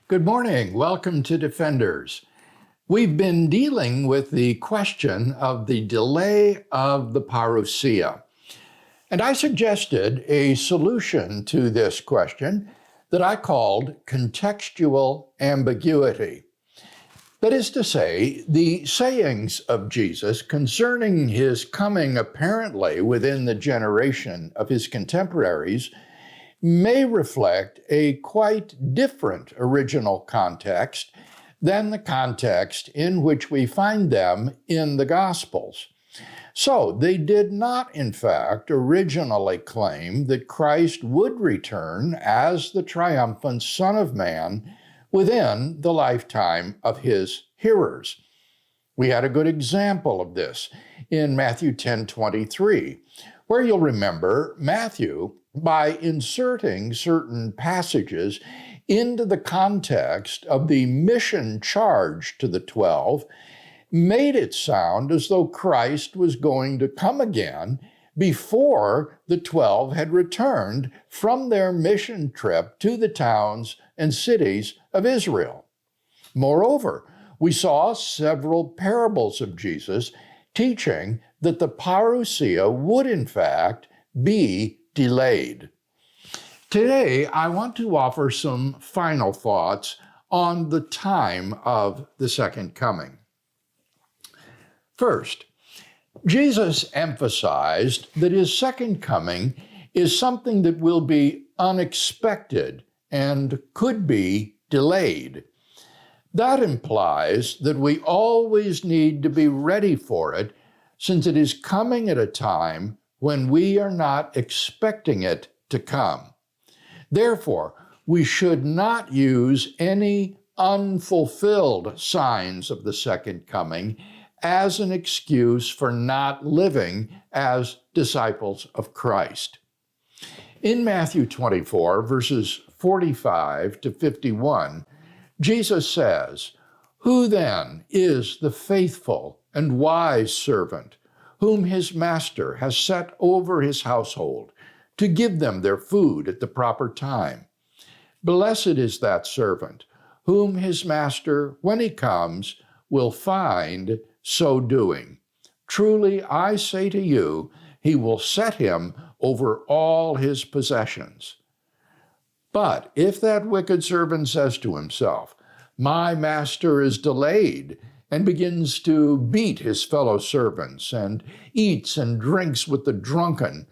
Good morning. Welcome to Defenders. We've been dealing with the question of the delay of the parousia. And I suggested a solution to this question that I called contextual ambiguity. That is to say, the sayings of Jesus concerning his coming apparently within the generation of his contemporaries may reflect a quite different original context than the context in which we find them in the Gospels. So they did not, in fact, originally claim that Christ would return as the triumphant Son of Man within the lifetime of his hearers. We had a good example of this in Matthew 10:23, where you'll remember Matthew, by inserting certain passages into the context of the mission charge to the 12, made it sound as though Christ was going to come again before the 12 had returned from their mission trip to the towns and cities of Israel. Moreover, we saw several parables of Jesus teaching that the parousia would in fact be delayed. Today, I want to offer some final thoughts on the time of the second coming. First, Jesus emphasized that his second coming is something that will be unexpected and could be delayed. That implies that we always need to be ready for it, since it is coming at a time when we are not expecting it to come. Therefore, we should not use any unfulfilled signs of the second coming as an excuse for not living as disciples of Christ. In Matthew 24, verses 45 to 51, Jesus says, "Who then is the faithful and wise servant whom his master has set over his household to give them their food at the proper time? Blessed is that servant whom his master, when he comes, will find so doing. Truly, I say to you, he will set him over all his possessions. But if that wicked servant says to himself, 'My master is delayed,' and begins to beat his fellow servants and eats and drinks with the drunken,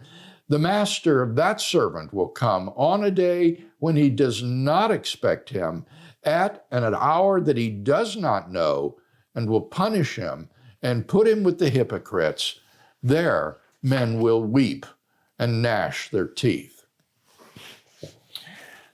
the master of that servant will come on a day when he does not expect him, at an hour that he does not know, and will punish him and put him with the hypocrites. There men will weep and gnash their teeth."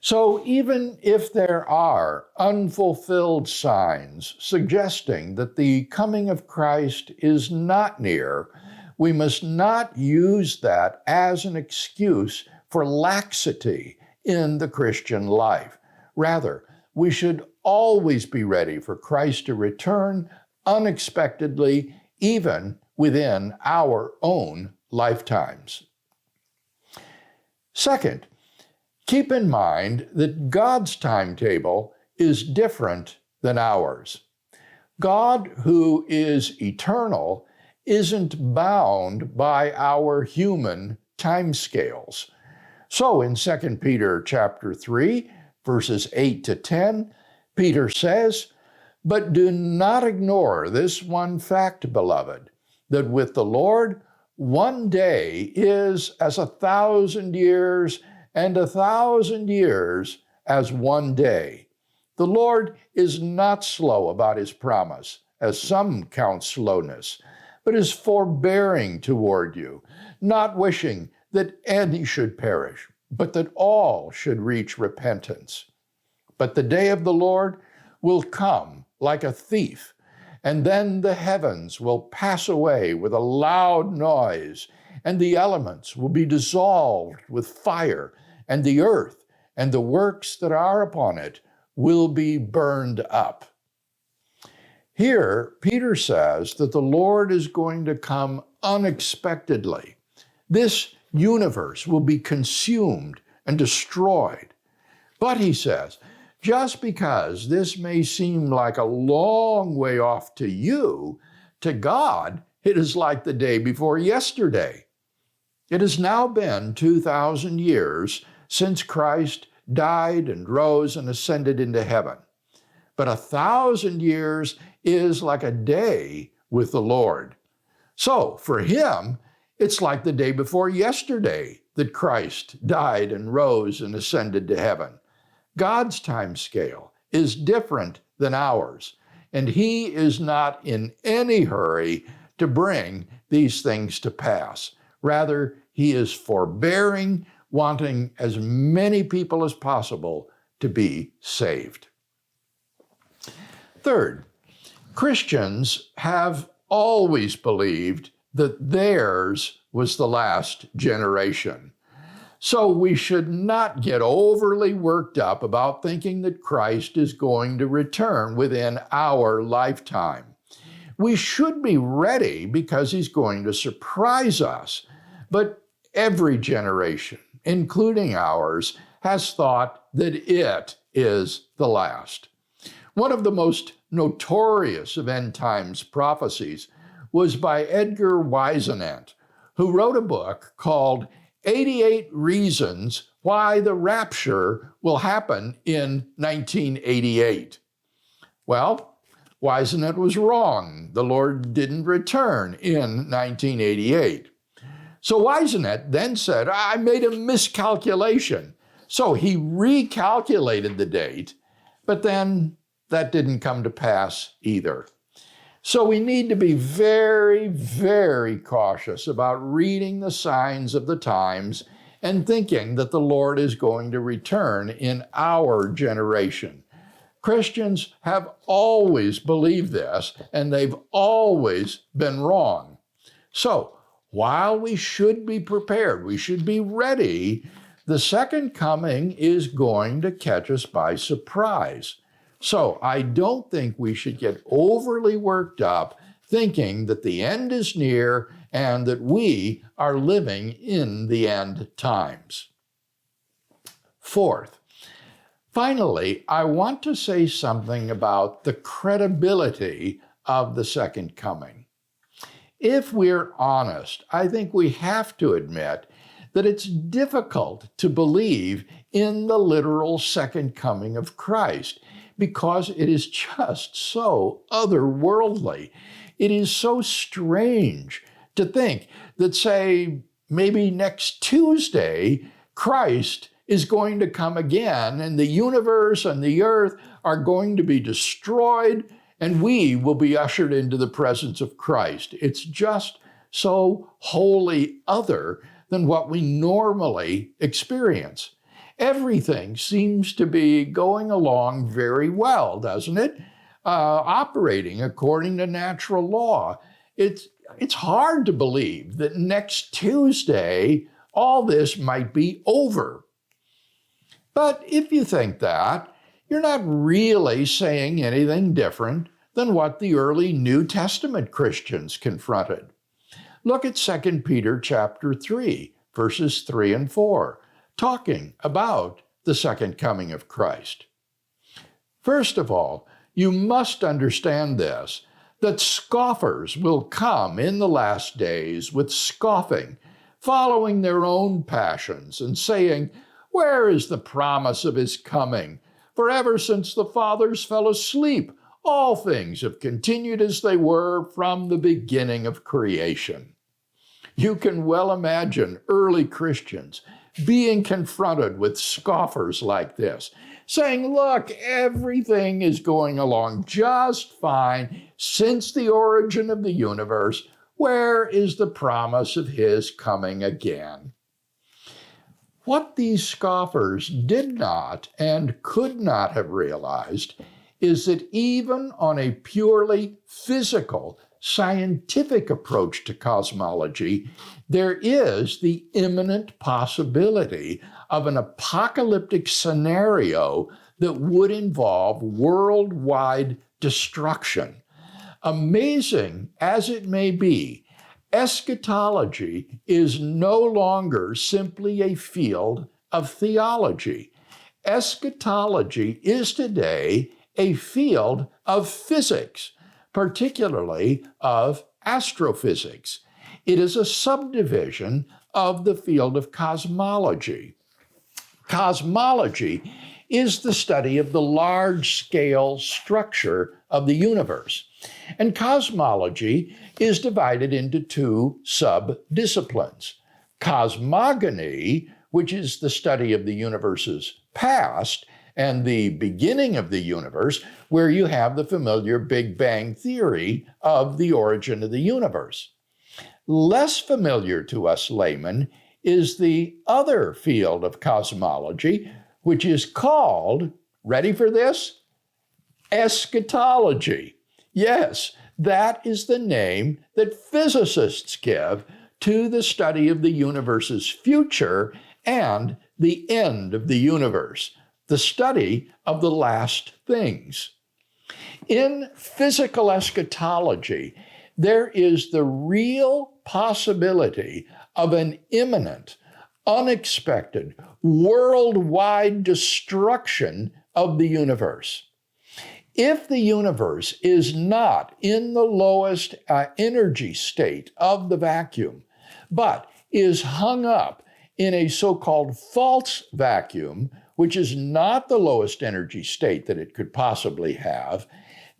So even if there are unfulfilled signs suggesting that the coming of Christ is not near, we must not use that as an excuse for laxity in the Christian life. Rather, we should always be ready for Christ to return unexpectedly, even within our own lifetimes. Second, keep in mind that God's timetable is different than ours. God, who is eternal, isn't bound by our human timescales. So in 2 Peter chapter 3, verses 8 to 10, Peter says, "But do not ignore this one fact, beloved, that with the Lord, one day is as 1,000 years, and 1,000 years as one day. The Lord is not slow about his promise, as some count slowness, but is forbearing toward you, not wishing that any should perish, but that all should reach repentance. But the day of the Lord will come like a thief, and then the heavens will pass away with a loud noise, and the elements will be dissolved with fire, and the earth and the works that are upon it will be burned up." Here, Peter says that the Lord is going to come unexpectedly. This universe will be consumed and destroyed. But he says, Just because this may seem like a long way off to you, to God, it is like the day before yesterday. It has now been 2,000 years since Christ died and rose and ascended into heaven. But 1,000 years is like a day with the Lord. So for him, it's like the day before yesterday that Christ died and rose and ascended to heaven. God's time scale is different than ours, and he is not in any hurry to bring these things to pass. Rather, he is forbearing, wanting as many people as possible to be saved. Third, Christians have always believed that theirs was the last generation. So we should not get overly worked up about thinking that Christ is going to return within our lifetime. We should be ready because he's going to surprise us. But every generation, including ours, has thought that it is the last. One of the most notorious of end times prophecies was by Edgar Whisenant, who wrote a book called 88 Reasons Why the Rapture Will Happen in 1988. Well, Whisenant was wrong. The Lord didn't return in 1988. So Whisenant then said, I made a miscalculation. So he recalculated the date, but then that didn't come to pass either. So we need to be very, very cautious about reading the signs of the times and thinking that the Lord is going to return in our generation. Christians have always believed this, and they've always been wrong. So while we should be prepared, we should be ready, the second coming is going to catch us by surprise. So I don't think we should get overly worked up thinking that the end is near and that we are living in the end times. Fourth, finally, I want to say something about the credibility of the second coming. If we're honest, I think we have to admit that it's difficult to believe in the literal second coming of Christ, because it is just so otherworldly. It is so strange to think that, say, maybe next Tuesday, Christ is going to come again, and the universe and the earth are going to be destroyed, and we will be ushered into the presence of Christ. It's just so wholly other than what we normally experience. Everything seems to be going along very well, doesn't it? Operating according to natural law. It's hard to believe that next Tuesday, all this might be over. But if you think that, you're not really saying anything different than what the early New Testament Christians confronted. Look at 2 Peter chapter 3, verses 3 and 4. Talking about the second coming of Christ. First of all, you must understand this, that scoffers will come in the last days with scoffing, following their own passions and saying, where is the promise of his coming? For ever since the fathers fell asleep, all things have continued as they were from the beginning of creation. You can well imagine early Christians being confronted with scoffers like this, saying, look, everything is going along just fine since the origin of the universe. Where is the promise of his coming again? What these scoffers did not and could not have realized is that even on a purely physical, scientific approach to cosmology, there is the imminent possibility of an apocalyptic scenario that would involve worldwide destruction. Amazing as it may be, eschatology is no longer simply a field of theology. Eschatology is today a field of physics, particularly of astrophysics. It is a subdivision of the field of cosmology. Cosmology is the study of the large-scale structure of the universe. And cosmology is divided into two sub-disciplines. Cosmogony, which is the study of the universe's past and the beginning of the universe, where you have the familiar Big Bang theory of the origin of the universe. Less familiar to us laymen is the other field of cosmology, which is called, ready for this? Eschatology. Yes, that is the name that physicists give to the study of the universe's future and the end of the universe, the study of the last things. In physical eschatology, there is the real possibility of an imminent, unexpected, worldwide destruction of the universe. If the universe is not in the lowest energy state of the vacuum, but is hung up in a so-called false vacuum, which is not the lowest energy state that it could possibly have,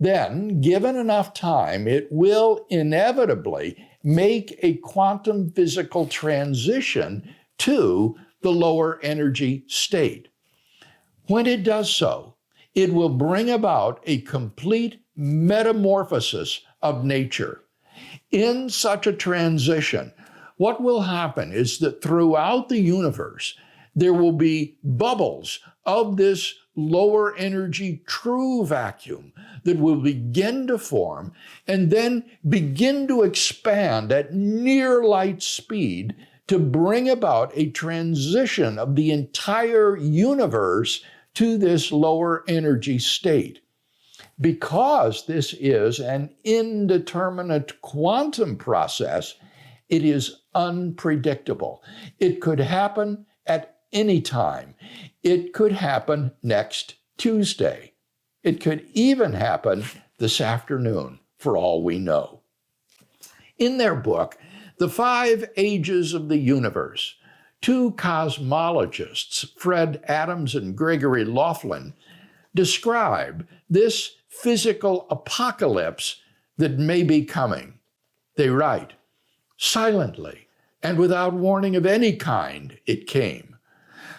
then, given enough time, it will inevitably make a quantum physical transition to the lower energy state. When it does so, it will bring about a complete metamorphosis of nature. In such a transition, what will happen is that throughout the universe, there will be bubbles of this lower energy true vacuum that will begin to form and then begin to expand at near light speed to bring about a transition of the entire universe to this lower energy state. Because this is an indeterminate quantum process, it is unpredictable. It could happen at any time. It could happen next Tuesday. It could even happen this afternoon, for all we know. In their book, The 5 Ages of the Universe, two cosmologists, Fred Adams and Gregory Laughlin, describe this physical apocalypse that may be coming. They write, "Silently and without warning of any kind, it came.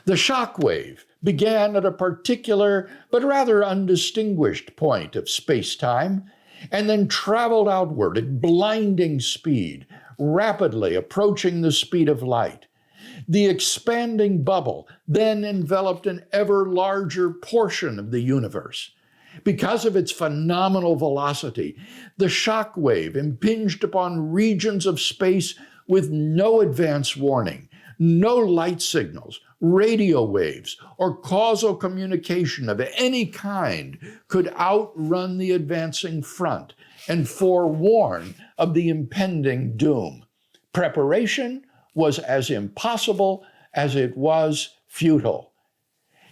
The shock wave began at a particular but rather undistinguished point of space-time and then traveled outward at blinding speed, rapidly approaching the speed of light. The expanding bubble then enveloped an ever larger portion of the universe. Because of its phenomenal velocity, the shock wave impinged upon regions of space with no advance warning, no light signals, radio waves, or causal communication of any kind could outrun the advancing front and forewarn of the impending doom. Preparation was as impossible as it was futile.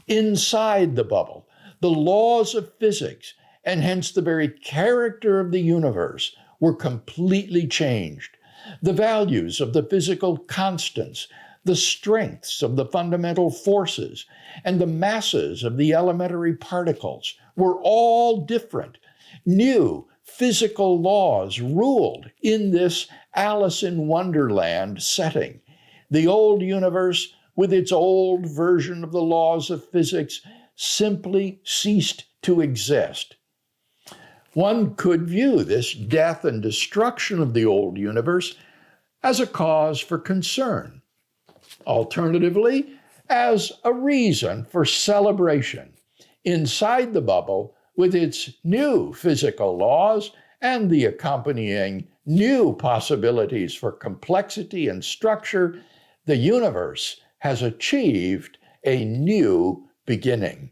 Inside the bubble, the laws of physics, and hence the very character of the universe, were completely changed. The values of the physical constants, the strengths of the fundamental forces, and the masses of the elementary particles were all different. New physical laws ruled in this Alice in Wonderland setting. The old universe, with its old version of the laws of physics, simply ceased to exist. One could view this death and destruction of the old universe as a cause for concern. Alternatively, as a reason for celebration. Inside the bubble, with its new physical laws and the accompanying new possibilities for complexity and structure, the universe has achieved a new beginning.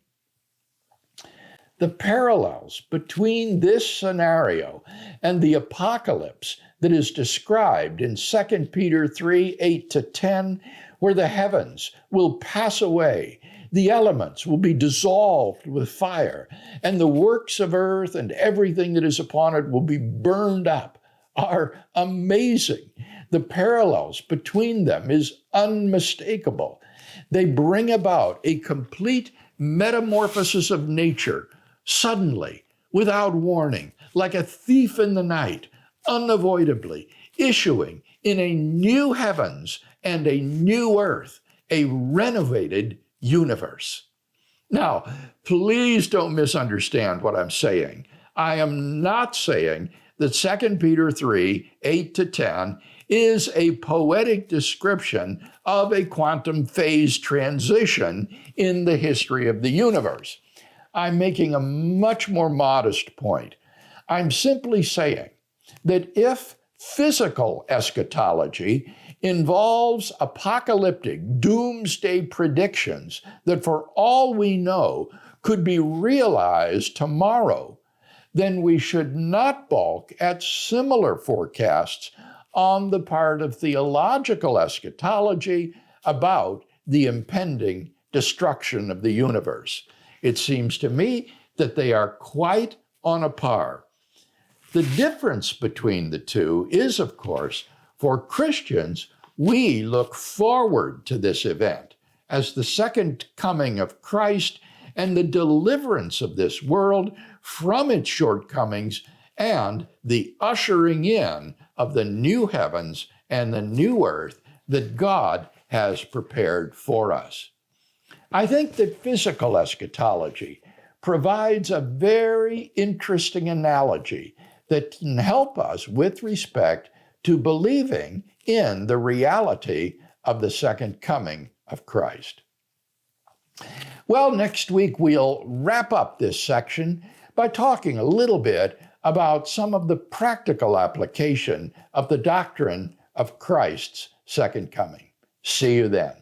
The parallels between this scenario and the apocalypse that is described in 2 Peter 3, 8-10, where the heavens will pass away, The elements will be dissolved with fire, and the works of earth and everything that is upon it will be burned up, are amazing. The parallels between them is unmistakable. They bring about a complete metamorphosis of nature, suddenly, without warning, like a thief in the night, unavoidably, issuing in a new heavens and a new earth, a renovated universe. Now, please don't misunderstand what I'm saying. I am not saying that 2 Peter 3, 8 to 10 is a poetic description of a quantum phase transition in the history of the universe. I'm making a much more modest point. I'm simply saying that if physical eschatology involves apocalyptic doomsday predictions that for all we know could be realized tomorrow, then we should not balk at similar forecasts on the part of theological eschatology about the impending destruction of the universe. It seems to me that they are quite on a par. The difference between the two is, of course, for Christians, we look forward to this event as the second coming of Christ and the deliverance of this world from its shortcomings and the ushering in of the new heavens and the new earth that God has prepared for us. I think that physical eschatology provides a very interesting analogy that can help us with respect to believing in the reality of the second coming of Christ. Well, next week we'll wrap up this section by talking a little bit about some of the practical application of the doctrine of Christ's second coming. See you then.